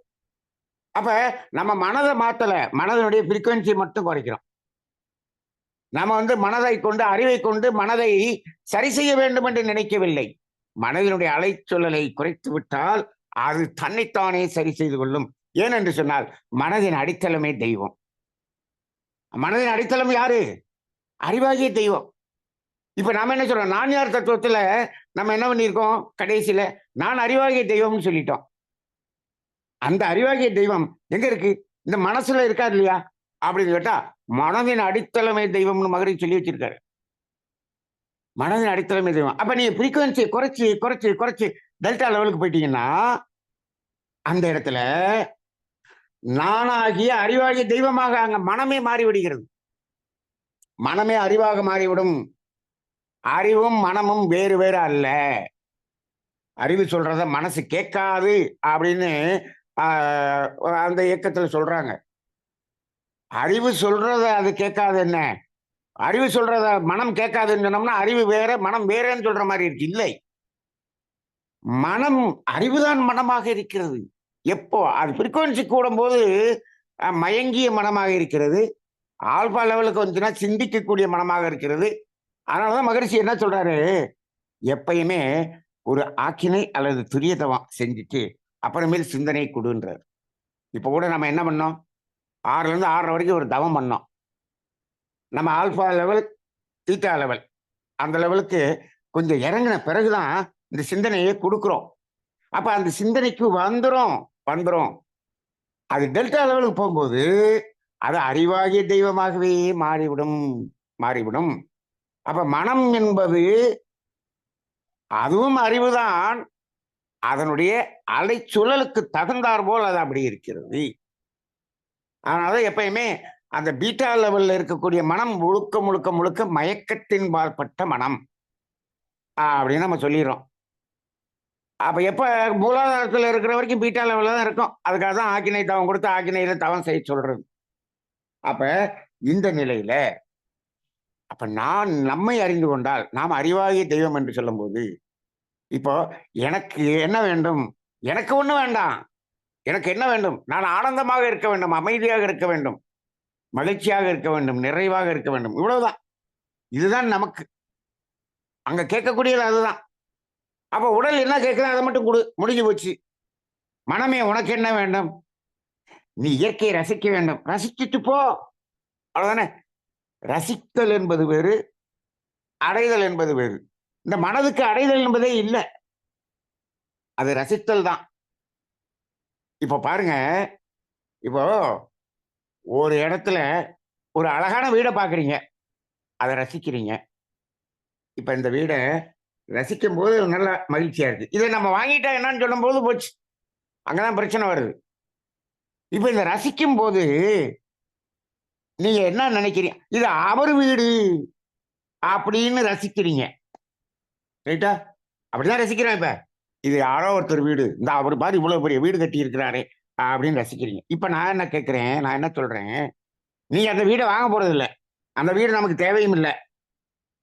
அப்ப நம்ம மனதை மாத்தல, மனதனுடைய ஃப்ரீக்வன்சி மட்டும் குறைக்கிறோம். நம்ம மனதை கொண்டு அறிவை கொண்டு மனதை சரி செய்ய வேண்டும் என்று நினைக்கவில்லை. மனதினுடைய அலைச்சொல்லலை குறைத்து விட்டால் அது தன்னைத்தானே சரி செய்து கொள்ளும். ஏனென்று சொன்னால் மனதின் அடித்தளமே தெய்வம். மனதின் அடித்தளம் யாரு? அறிவாகிய தெய்வம். இப்ப நாம என்ன சொல்றோம், நான் யார் தத்துவத்துல நம்ம என்ன பண்ணியிருக்கோம், கடைசியில நான் அறிவாகிய தெய்வம்னு சொல்லிட்டோம். அந்த அறிவாகிய தெய்வம் எங்க இருக்கு? இந்த மனசுல இருக்கா இல்லையா அப்படின்னு கேட்டா, மனதின் அடித்தளமே தெய்வம்னு மகரி சொல்லி வச்சிருக்காரு. மனதின் அடித்தளமே தெய்வம். அப்ப நீங்க ஃப்ரீக்வன்சியை குறைச்சு குறைச்சு குறைச்சு டெல்டா லெவலுக்கு போயிட்டீங்கன்னா அந்த இடத்துல நானாகிய அறிவாகிய தெய்வமாக அங்க மனமே மாறிவிடுகிறது. மனமே அறிவாக மாறிவிடும். அறிவும் மனமும் வேறு வேறு அல்ல. அறிவு சொல்றத மனசு கேட்காது அப்படின்னு அந்த இயக்கத்துல சொல்றாங்க. அறிவு சொல்றத அது கேட்காது. என்ன அறிவு சொல்றத மனம் கேட்காதுன்னு சொன்னோம்னா அறிவு வேற மனம் வேறன்னு சொல்ற மாதிரி இருக்கு. இல்லை, மனம் அறிவுதான் மனமாக இருக்கிறது. எப்போ அது ஃப்ரீக்வன்சி கூடும் போது மயங்கிய மனமாக இருக்கிறது. ஆல்பா லெவலுக்கு வந்துச்சுன்னா சிந்திக்கக்கூடிய மனமாக இருக்கிறது. அதனாலதான் மகரிஷி என்ன சொல்றாரு, எப்பயுமே ஒரு ஆக்கினை அல்லது துரிய தவம் செஞ்சுட்டு அப்புறமேல் சிந்தனை கொடுன்றார். இப்ப கூட நம்ம என்ன பண்ணோம், 6ல இருந்து 6:30 வரைக்கும் ஒரு தவம் பண்ணோம். நம்ம ஆல்பா லெவல், தீட்டா லெவல் அந்த லெவலுக்கு கொஞ்சம் இறங்கின பிறகுதான் இந்த சிந்தனையை கொடுக்குறோம். அப்ப அந்த சிந்தனைக்கு வந்துரும் வந்துரும். அது டெல்டா லெவலுக்கு போகும்போது அது அறிவாகிய தெய்வமாகவே மாறிவிடும் மாறிவிடும். அப்ப மனம் என்பது அதுவும் அறிவுதான். அதனுடைய அலைச்சுழலுக்கு தகுந்தார் போல் அது அப்படி இருக்கிறது. அதனால எப்பயுமே அந்த பீட்டா லெவல்ல இருக்கக்கூடிய மனம் முழுக்க முழுக்க முழுக்க மயக்கத்தின் பால்பட்ட மனம் அப்படின்னு நம்ம சொல்லிடுறோம். அப்ப எப்ப மூலாதாரத்தில் இருக்கிற வரைக்கும் பீட்டா லெவல்ல தான் இருக்கும். அதுக்காக தான் ஆக்கினை தவம் கொடுத்து ஆக்கினையில தவம் செய்ய சொல்றது. அப்ப இந்த நிலையில அப்ப நான் நம்மை அறிந்து கொண்டால் நாம் அறிவாகிய தெய்வம் என்று சொல்லும் போது, இப்போ எனக்கு என்ன வேண்டும்? எனக்கு ஒண்ணு வேண்டாம். எனக்கு என்ன வேண்டும்? நான் ஆனந்தமாக இருக்க வேண்டும், அமைதியாக இருக்க வேண்டும், மகிழ்ச்சியாக இருக்க வேண்டும், நிறைவாக இருக்க வேண்டும். இவ்வளவுதான். இதுதான் நமக்கு அங்க கேட்கக்கூடியது அதுதான். அப்ப உடல் என்ன கேட்குதோ அதை மட்டும் கொடு, முடிஞ்சு போச்சு. மனமே உனக்கு என்ன வேண்டும்? நீ இயற்கையை ரசிக்க வேண்டும், ரசிச்சுட்டு போ, அவ்வளவுதானே. ரசித்தல் என்பது வேறு, அடைதல் என்பது வேறு. இந்த மனதுக்கு அடைதல் என்பதே இல்லை, அது ரசித்தல் தான். இப்போ பாருங்க, இப்போ ஒரு இடத்துல ஒரு அழகான வீடை பாக்குறீங்க, அதை ரசிக்கிறீங்க. இப்ப இந்த வீடை ரசிக்கும் போது நல்ல மகிழ்ச்சியா இருக்கு. இதை நம்ம வாங்கிட்டா என்னன்னு சொல்லும் போது போச்சு, அங்கதான் பிரச்சனை வருது. இப்ப இந்த ரசிக்கும் போது நீங்க என்ன நினைக்கிறீங்க, இது அவர் வீடு அப்படின்னு ரசிக்கிறீங்க, ரைட்டா? அப்படிதான் ரசிக்கிறேன். இப்ப இது யாரோ ஒருத்தர் வீடு, இந்த அவர் பாரு இவ்வளவு பெரிய வீடு கட்டி இருக்கிறாரே அப்படின்னு ரசிக்கிறீங்க. இப்ப நான் என்ன கேட்கிறேன், நான் என்ன சொல்றேன், நீ அந்த வீடை வாங்க போறது இல்லை, அந்த வீடு நமக்கு தேவையும் இல்லை.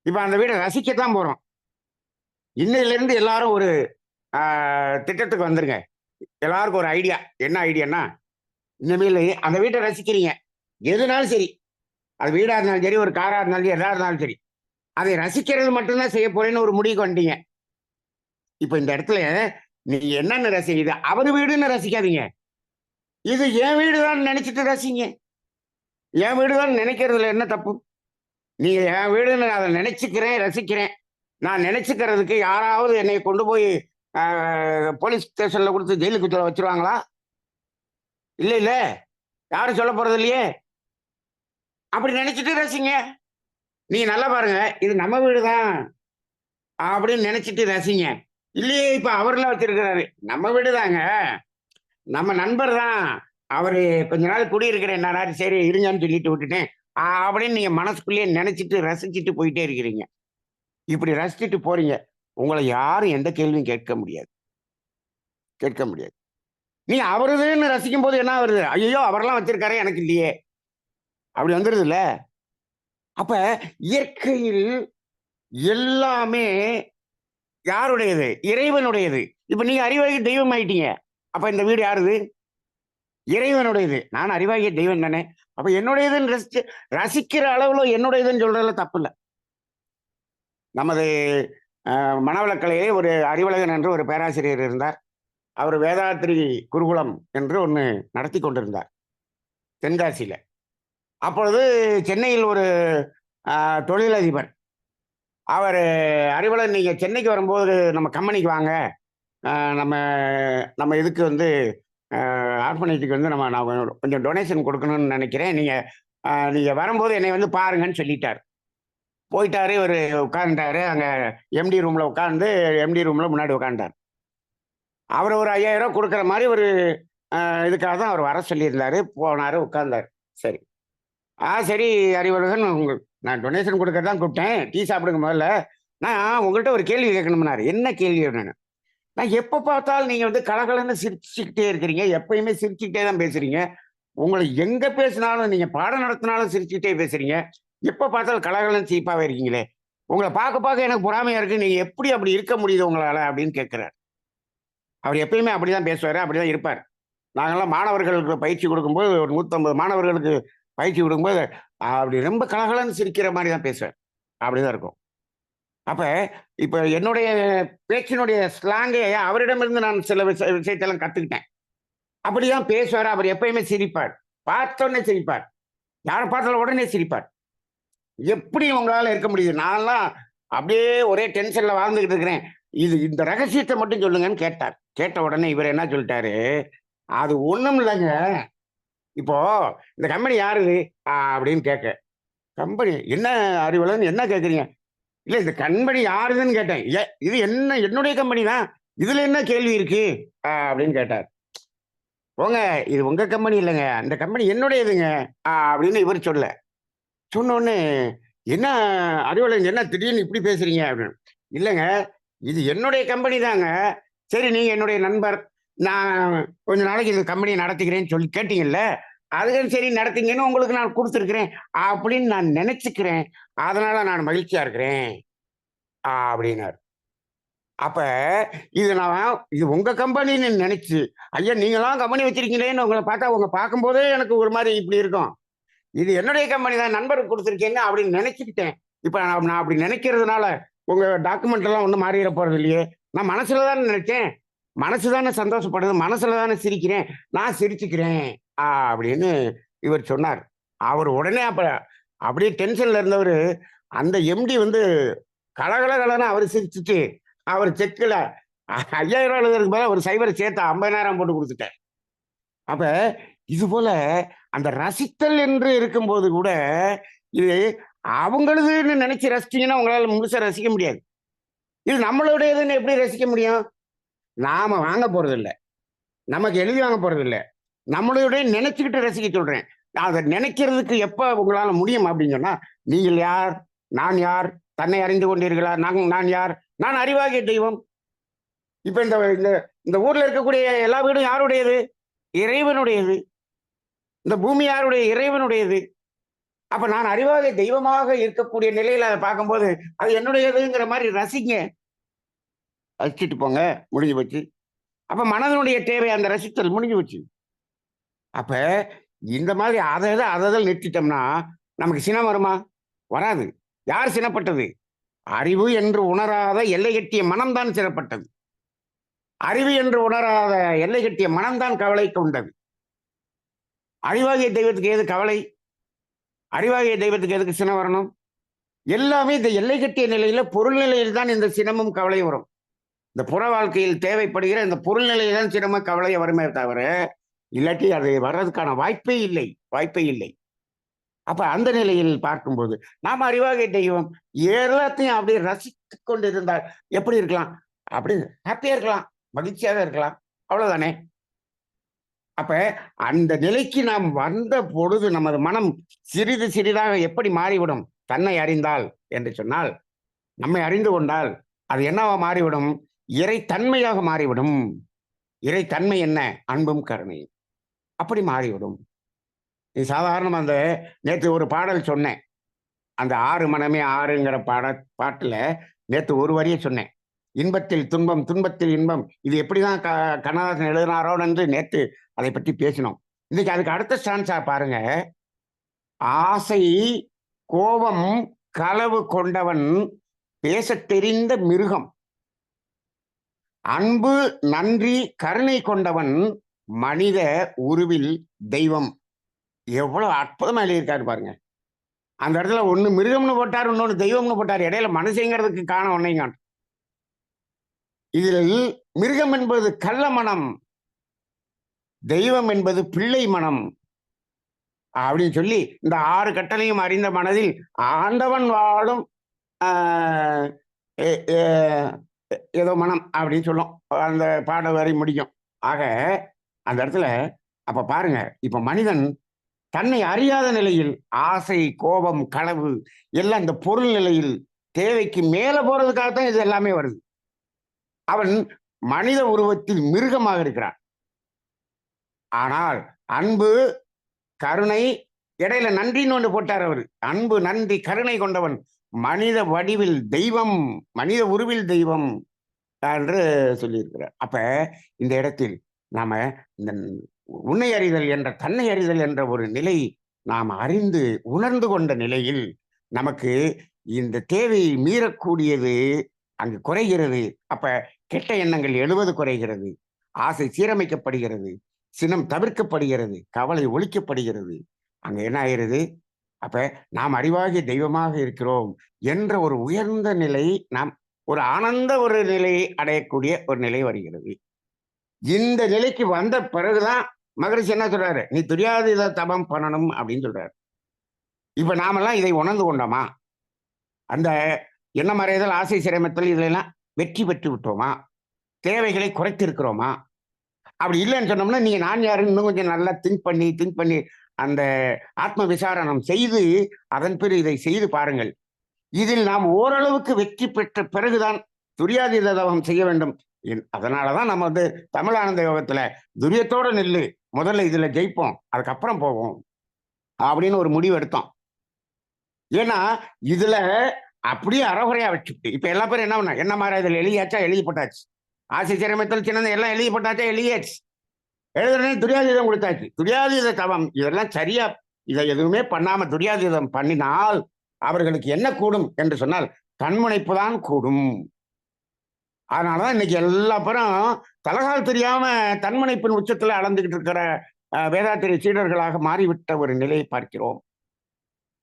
இப்ப அந்த வீடை ரசிக்கத்தான் போறோம். இன்னையில இருந்து எல்லாரும் ஒரு திட்டத்துக்கு வந்துருங்க. எல்லாருக்கும் ஒரு ஐடியா. என்ன ஐடியான்னா, இனிமேல் அந்த வீட்டை ரசிக்கிறீங்க. எதுனாலும் சரி. அது வீடா இருந்தாலும் சரி, ஒரு காரா இருந்தாலும் சரி, எதா இருந்தாலும் சரி. அதை ரசிக்கிறது மட்டும் தான் செய்ய போறேன்னு ஒரு முடிவுக்கு வந்துட்டீங்க. இப்ப இந்த இடத்துல நீங்க என்னன்னு ரசிங்க, அவரு வீடுன்னு ரசிக்காதீங்க. இது என் வீடு தான் நினைச்சிட்டு ரசிங்க. என் வீடு தான் நினைக்கிறதுல என்ன தப்பு? நீங்க என் வீடுன்னு அதை நினைச்சுக்கிறேன், ரசிக்கிறேன். நான் நினைச்சுக்கிறதுக்கு யாராவது என்னை கொண்டு போய் போலீஸ் ஸ்டேஷன்ல கொடுத்து ஜெயிலுக்கு வச்சிருவாங்களா? இல்ல இல்ல, யாரும் சொல்ல போறது இல்லையே. அப்படி நினைச்சிட்டு ரசிங்க. நீங்க நல்லா பாருங்க, இது நம்ம வீடுதான் அப்படின்னு நினைச்சிட்டு ரசிங்க. இல்லையே, இப்ப அவர்லாம் வச்சிருக்கிறாரு. நம்ம வீடுதாங்க, நம்ம நண்பர் தான். அவரு கொஞ்ச நாள் குடியிருக்கிறேன் நானாரு, சரி இருங்கன்னு சொல்லிட்டு விட்டுட்டேன் அப்படின்னு நீங்க மனசுக்குள்ளேயே நினைச்சிட்டு ரசிச்சுட்டு போயிட்டே இருக்கிறீங்க. இப்படி ரசிச்சுட்டு போறீங்க. உங்களை யாரும் எந்த கேள்வியும் கேட்க முடியாது. கேட்க முடியாது. நீ அவருதுன்னு ரசிக்கும் போது என்ன வருது? ஐயோ அவரெல்லாம் வச்சிருக்காரே எனக்கு இல்லையே. அப்படி வந்துருது இல்ல. அப்ப இயற்கையில் எல்லாமே யாருடையது? இறைவனுடையது. இப்ப நீங்க அறிவாகி தெய்வம் ஆயிட்டீங்க. அப்ப இந்த வீடு யாருது? இறைவனுடையது. நான் அறிவாகிய தெய்வம் தானே. அப்ப என்னுடையதுன்னு ரசிக்கிற அளவுல என்னுடையதுன்னு சொல்றதுல தப்பு இல்ல. நமது மனவளக்கலையிலே ஒரு அறிவழகன் என்று ஒரு பேராசிரியர் இருந்தார். அவர் வேதாத்ரி குருகுலம் என்று ஒண்ணு நடத்தி கொண்டிருந்தார் தென்காசியில. அப்பொழுது சென்னையில் ஒரு தொழிலதிபர். அவர் அறிவழகன், நீங்க சென்னைக்கு வரும்போது நம்ம கம்பெனிக்கு வாங்க, நம்ம நம்ம இதுக்கு வந்து ஆர்ஃபனேஜுக்கு வந்து நான் கொஞ்சம் டொனேஷன் கொடுக்கணும்னு நினைக்கிறேன். நீங்க வரும்போது என்னை வந்து பாருங்கன்னு சொல்லிட்டார். போயிட்டாரு. இவர் உட்கார்ந்துட்டாரு. அங்க எம்டி ரூம்ல உட்கார்ந்து எம்டி ரூம்ல முன்னாடி உட்காந்துட்டார். அவர் ஒரு 5000 கொடுக்குற மாதிரி ஒரு இதுக்காக தான் அவர் வர சொல்லியிருந்தாரு. போனாரு, உட்கார்ந்தாரு. சரி. சரி அறிவழகன், நான் டொனேஷன் கொடுக்க தான் கூப்பிட்டேன். டீ சாப்பிடுங்க முதல்ல. நான் உங்கள்கிட்ட ஒரு கேள்வி கேட்கணும்னாரு. என்ன கேள்வி அப்படின்னு. நான் எப்ப பார்த்தாலும் நீங்க வந்து கலகலன்னு சிரிச்சுக்கிட்டே இருக்கிறீங்க. எப்பயுமே சிரிச்சுக்கிட்டே தான் பேசுறீங்க. உங்களை எங்க பேசினாலும், நீங்க பாடம் நடத்தினாலும் சிரிச்சுக்கிட்டே பேசுறீங்க. எப்ப பார்த்தாலும் கலகலன்னு சிரிப்பாவே இருக்கீங்களே. உங்களை பார்க்க பார்க்க எனக்கு பொறாமையா இருக்கு. நீங்க எப்படி அப்படி இருக்க முடியுது உங்களால அப்படின்னு கேட்கிறார். அவர் எப்பயுமே அப்படிதான் பேசுவாரு, அப்படிதான் இருப்பார். நாங்கெல்லாம் மாணவர்களுக்கு பயிற்சி கொடுக்கும்போது ஒரு 150 மாணவர்களுக்கு பயிற்சி கொடுக்கும்போது அப்படி ரொம்ப கலகலன்னு சிரிக்கிற மாதிரி தான் பேசுவார். அப்படிதான் இருக்கும். அப்ப இப்ப என்னுடைய பேச்சினுடைய ஸ்லாங்கை அவரிடமிருந்து நான் சில விஷயத்தெல்லாம் கத்துக்கிட்டேன். அப்படிதான் பேசுவார். அவர் எப்பயுமே சிரிப்பார். பார்த்தோன்னே சிரிப்பார். யாரை பார்த்தாலும் உடனே சிரிப்பார். எப்படி உங்களால இருக்க முடியுது? நான்லாம் அப்படியே ஒரே டென்ஷன்ல வாழ்ந்துகிட்டு இருக்கிறேன். இந்த ரகசியத்தை மட்டும் சொல்லுங்கன்னு கேட்டார். கேட்ட உடனே இவர் என்ன சொல்லிட்டாரு? அது ஒண்ணும் இல்லைங்க. இப்போ இந்த கம்பெனி யாருது அப்படின்னு கேட்க, கம்பெனி என்ன அறிவலன்னு என்ன கேட்குறீங்க? இல்ல இந்த கம்பெனி யாருதுன்னு கேட்டேன். இது என்னுடைய கம்பெனி தான். இதுல என்ன கேள்வி இருக்கு அப்படின்னு கேட்டார். போங்க, இது உங்க கம்பெனி இல்லைங்க, அந்த கம்பெனி என்னுடையதுங்க அப்படின்னு இவர் சொல்ல. சொன்ன உடனே, என்ன அறிவலன், என்ன திடீர்னு இப்படி பேசுறீங்க அப்படின்னு. இல்லைங்க, இது என்னுடைய கம்பெனி தாங்க. சரி, நீங்க என்னுடைய நண்பர், நான் கொஞ்ச நாளைக்கு இந்த கம்பெனியை நடத்திக்கிறேன்னு சொல்லி கேட்டீங்கல்ல, அதுக்கு சரி நடத்திங்கன்னு உங்களுக்கு நான் கொடுத்துருக்கிறேன் அப்படின்னு நான் நினைச்சுக்கிறேன். அதனால நான் மகிழ்ச்சியா இருக்கிறேன் அப்படின்னாரு. அப்ப இது உங்க கம்பெனின்னு நினைச்சு, ஐயா நீங்களாம் கம்பெனி வச்சிருக்கீங்களேன்னு உங்களை பார்த்தா உங்க பார்க்கும்போதே எனக்கு ஒரு மாதிரி இப்படி இருக்கும். இது என்னுடைய கம்பெனி தான், நண்பருக்கு கொடுத்துருக்கீங்க அப்படின்னு நினைச்சுக்கிட்டேன். இப்ப நான் அப்படி நினைக்கிறதுனால உங்க டாக்குமெண்ட் எல்லாம் ஒன்றும் மாறிட போறது இல்லையே. நான் மனசுல தானே நினைச்சேன். மனசு தானே சந்தோஷப்படுது, மனசுல தானே சிரிக்கிறேன். நான் சிரிச்சுக்கிறேன் அப்படின்னு இவர் சொன்னார். அவர் உடனே அப்படியே டென்ஷன்ல இருந்தவர், அந்த எம்டி வந்து கலகலகலன்னு அவர் சிரிச்சுட்டு, அவர் செக்குல 5000 எழுதுறதுக்கு மேல ஒரு சைபரை சேர்த்து 50,000 போட்டு கொடுத்துட்டேன். அப்ப இது போல அந்த ரசித்தல் என்று இருக்கும்போது கூட, இது அவங்களதுன்னு நினைச்சு ரசிச்சீங்கன்னா உங்களால முழுசா ரசிக்க முடியாது. இது நம்மளுடையதுன்னு எப்படி ரசிக்க முடியும்? நாம வாங்க போறது இல்ல, நமக்கு எழுதி வாங்க போறது இல்ல, நம்மளுடைய நினைச்சுக்கிட்டு ரசிக்க சொல்றேன். அதை நினைக்கிறதுக்கு எப்ப உங்களால முடியும் அப்படின்னு சொன்னா, நீங்கள் யார், நான் யார், தன்னை அறிந்து கொண்டீர்களா? நான் யார்? நான் அறிவாகிய தெய்வம். இப்ப இந்த இந்த ஊர்ல இருக்கக்கூடிய எல்லா வீடும் யாருடையது? இறைவனுடையது. இந்த பூமி யாருடைய? இறைவனுடையது. அப்ப நான் அறிவாகிய தெய்வமாக இருக்கக்கூடிய நிலையில அதை பார்க்கும்போது அது என்னுடையதுங்கிற மாதிரி ரசிங்க. ரசிச்சுட்டு போங்க, முடிஞ்சு போச்சு. அப்ப மனதனுடைய தேவை அந்த ரசித்தல் முடிஞ்சு போச்சு. அப்ப இந்த மாதிரி அததை நிறுத்திட்டோம்னா நமக்கு சினம் வருமா? வராது. யார் சினப்பட்டது? அறிவு என்று உணராத எல்லை கட்டிய மனம்தான் சினப்பட்டது. அறிவு என்று உணராத எல்லை கட்டிய மனம்தான் கவலை கொண்டது. அறிவாகிய தெய்வத்துக்கு ஏது கவலை? அறிவாகிய தெய்வத்துக்கு எதுக்கு சினம் வரணும்? எல்லாமே இந்த எல்லை கட்டிய நிலையில, பொருள் நிலையில் தான் இந்த சினமும் கவலையும் வரும். இந்த புற வாழ்க்கையில் தேவைப்படுகிற இந்த பொருள் நிலையில் தான் சினமும் கவலையை வருமே தவிர, இல்லாட்டி அது வர்றதுக்கான வாய்ப்பே இல்லை, வாய்ப்பே இல்லை. அப்ப அந்த நிலையில் பார்க்கும்போது நாம் அறிவாகிய தெய்வம் எல்லாத்தையும் அப்படியே ரசித்துக் கொண்டு இருந்தால் எப்படி இருக்கலாம்? அப்படி ஹாப்பியா இருக்கலாம், மகிழ்ச்சியாக இருக்கலாம், அவ்வளவுதானே. அப்ப அந்த நிலைக்கு நாம் வந்த பொழுது நமது மனம் சிறிது சிறிதாக எப்படி மாறிவிடும்? தன்னை அறிந்தால் என்று சொன்னால், நம்மை அறிந்து கொண்டால் அது என்னவா மாறிவிடும்? இறைத்தன்மையாக மாறிவிடும். இறைத்தன்மை என்ன? அன்பும் கருணையும். அப்படி மாறிவிடும். இது சாதாரணமா அந்த நேற்று ஒரு பாடல் சொன்னேன். அந்த ஆறு மனமே ஆறுங்கிற பாட்டுல நேற்று ஒரு வரியை சொன்னேன். இன்பத்தில் துன்பம், துன்பத்தில் இன்பம். இது எப்படிதான் கண்ணதாசன் எழுதினாரோ என்று நேற்று அதை பற்றி பேசினோம். இன்னைக்கு அதுக்கு அடுத்த ஸ்டான்ஸா பாருங்க. ஆசை, கோபம், களவு கொண்டவன் பேசத் தெரிந்த மிருகம். அன்பு, நன்றி, கருணை கொண்டவன் மனித உருவில் தெய்வம். எவ்வளவு அற்புதமா எழுதியிருக்காரு பாருங்க. அந்த இடத்துல ஒண்ணு மிருகம்னு போட்டார், இன்னொன்னு தெய்வம்னு போட்டார். இடையில மனுஷங்கிறதுக்கு காரணம் ஒன்னையும் காணும். இதில் மிருகம் என்பது கள்ள மனம், தெய்வம் என்பது பிள்ளை மனம் அப்படின்னு சொல்லி இந்த ஆறு கட்டளையும் அறிந்த மனதில் ஆண்டவன் வாழும் ஏதோ மனம் அப்படின்னு சொல்லும். அந்த பாட வரை முடியும். ஆக அந்த இடத்துல அப்ப பாருங்க, இப்ப மனிதன் தன்னை அறியாத நிலையில் ஆசை, கோபம், களவு எல்லாம் இந்த பொருள் நிலையில் தேவைக்கு மேல போறதுக்காகத்தான் இது எல்லாமே வருது. அவன் மனித உருவத்தில் மிருகமாக இருக்கிறான். ஆனால் அன்பு, கருணை, இடையில நன்றின்னு ஒன்று போட்டார் அவர். அன்பு, நன்றி, கருணை கொண்டவன் மனித வடிவில் தெய்வம், மனித உருவில் தெய்வம் என்று சொல்லியிருக்கிறார். அப்ப இந்த இடத்தில் நாம இந்த உன்னை அறிதல் என்ற, தன்னை அறிதல் என்ற ஒரு நிலை நாம் அறிந்து உணர்ந்து கொண்ட நிலையில் நமக்கு இந்த தேவையை மீறக்கூடியது அங்கு குறைகிறது. அப்ப கெட்ட எண்ணங்கள் 70 குறைகிறது, ஆசை சீரமைக்கப்படுகிறது, சினம் தவிர்க்கப்படுகிறது, கவலை ஒழிக்கப்படுகிறது. அங்க என்ன ஆகிறது? அப்ப நாம் அறிவாகிய தெய்வமாக இருக்கிறோம் என்ற ஒரு உயர்ந்த நிலை, நாம் ஒரு ஆனந்த ஒரு நிலையை அடையக்கூடிய ஒரு நிலை வருகிறது. இந்த நிலைக்கு வந்த பிறகுதான் மகரிஷி என்ன சொல்றாரு? நீ துரியாதீத தபம் பண்ணணும் அப்படின்னு சொல்றாரு. இப்ப நாமெல்லாம் இதை உணர்ந்து கொண்டோமா? அந்த எண்ண மறைதல், ஆசை சிரமத்தில் இதெல்லாம் வெற்றி பெற்று விட்டோமா? தேவைகளை குறைத்திருக்கிறோமா? அப்படி இல்லைன்னு சொன்னோம்னா நீங்க நான் யாருன்னு இன்னும் கொஞ்சம் நல்லா திங்க் பண்ணி அந்த ஆத்ம விசாரணம் செய்து அதன் பிறகு இதை செய்து பாருங்கள். இதில் நாம் ஓரளவுக்கு வெற்றி பெற்ற பிறகுதான் துரியாதீத தவம் செய்ய வேண்டும். அதனாலதான் நம்ம தமிழானந்த யோகத்துல துரியத்தோட நில்லு, முதல்ல இதுல ஜெயிப்போம், அதுக்கப்புறம் போவோம் அப்படின்னு ஒரு முடிவு எடுத்தோம். ஏன்னா இதுல அப்படியே அறகுறையா வச்சுட்டு இப்ப எல்லா பேரும் என்ன பண்ண, என்ன மாதிரி இதுல எழுதியாச்சா, எழுதி போட்டாச்சு. ஆசை சிரமத்தில் சின்னது எல்லாம் எழுதி போட்டாச்சா, எழுதியாச்சு. எழுதுறனே துரியாதீதம் கொடுத்தாச்சு. துரியாதீத தவம் இதெல்லாம் சரியா, இதை எதுவுமே பண்ணாம துரியாதீதம் பண்ணினால் அவர்களுக்கு என்ன கூடும் என்று சொன்னால் தன்முனைப்பு தான் கூடும். அதனாலதான் இன்னைக்கு எல்லா பேரும் தலகால் தெரியாம தன்முனைப்பின் உச்சத்துல அளந்துகிட்டு இருக்கிற வேதாத்திரி சீடர்களாக மாறிவிட்ட ஒரு நிலையை பார்க்கிறோம்.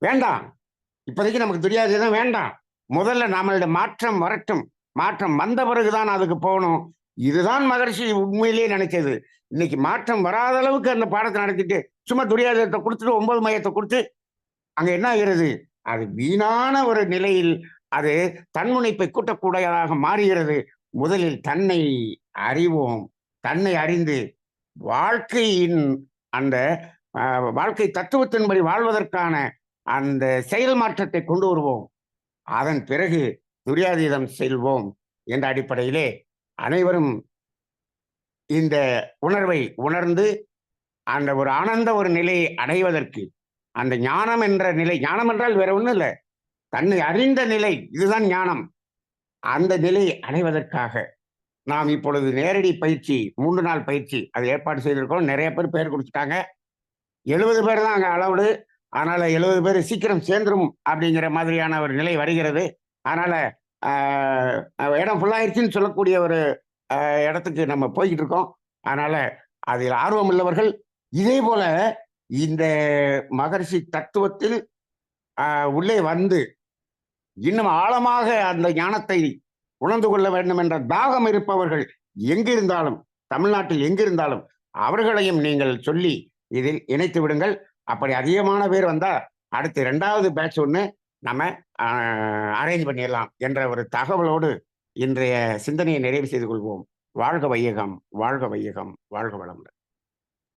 வேண்டாம், இப்போதைக்கு நமக்கு துரியாதீதம் வேண்டாம். முதல்ல நம்மளுடைய மாற்றம் வரட்டும். மாற்றம் வந்த பிறகுதான் அதுக்கு போகணும். இதுதான் மகரிஷி உண்மையிலேயே நினைச்சது. இன்னைக்கு மாற்றம் வராத அளவுக்கு அந்த பாடத்தை நடத்திட்டு சும்மா துரியாதீதத்தை கொடுத்துட்டு 9 மையத்தை கொடுத்து அங்க என்ன ஆகிறது? அது வீணான ஒரு நிலையில் அது தன்முனைப்பை கூட்டக்கூடியதாக மாறுகிறது. முதலில் தன்னை அறிவோம். தன்னை அறிந்து வாழ்க்கையின் அந்த வாழ்க்கை தத்துவத்தின்படி வாழ்வதற்கான அந்த செயல் மாற்றத்தை கொண்டு வருவோம். அதன் பிறகு துரியாதீதம் செல்வோம் என்ற அடிப்படையிலே அனைவரும் இந்த உணர்வை உணர்ந்து அந்த ஒரு ஆனந்த ஒரு நிலையை அடைவதற்கு, அந்த ஞானம் என்ற நிலை, ஞானம் என்றால் வேற ஒண்ணும் இல்லை, தன்னை அறிந்த நிலை, இதுதான் ஞானம். அந்த நிலையை அடைவதற்காக நாம் இப்பொழுது நேரடி பயிற்சி 3 நாள் பயிற்சி அது ஏற்பாடு செய்திருக்கோம். நிறைய பேர் கொடுத்துட்டாங்க. 70 பேர் தான் அங்க அளவுடு. அதனால 70 பேர் சீக்கிரம் சேர்ந்துரும் அப்படிங்கிற மாதிரியான ஒரு நிலை வருகிறது. அதனால இடம் ஃபுல்லாயிருச்சுன்னு சொல்லக்கூடிய ஒரு இடத்துக்கு நம்ம போய்கிட்டு இருக்கோம். அதனால அதில் ஆர்வம் உள்ளவர்கள் இதே போல இந்த மகரிஷி தத்துவத்தில் உள்ளே வந்து இன்னும் ஆழமாக அந்த ஞானத்தை உணர்ந்து கொள்ள வேண்டும் என்ற தாகம் இருப்பவர்கள் எங்கிருந்தாலும், தமிழ்நாட்டில் எங்கிருந்தாலும் அவர்களையும் நீங்கள் சொல்லி இதில் இணைத்து விடுங்கள். அப்படி அதிகமான பேர் வந்தா அடுத்து 2வது பேட்ச் ஒண்ணு நம்ம அரேஞ்ச் பண்ணிடலாம் என்ற ஒரு தகவலோடு இன்றைய சிந்தனையை நிறைவு செய்து கொள்வோம். வாழ்க வையகம், வாழ்க வையகம், வாழ்க வளமுடன்.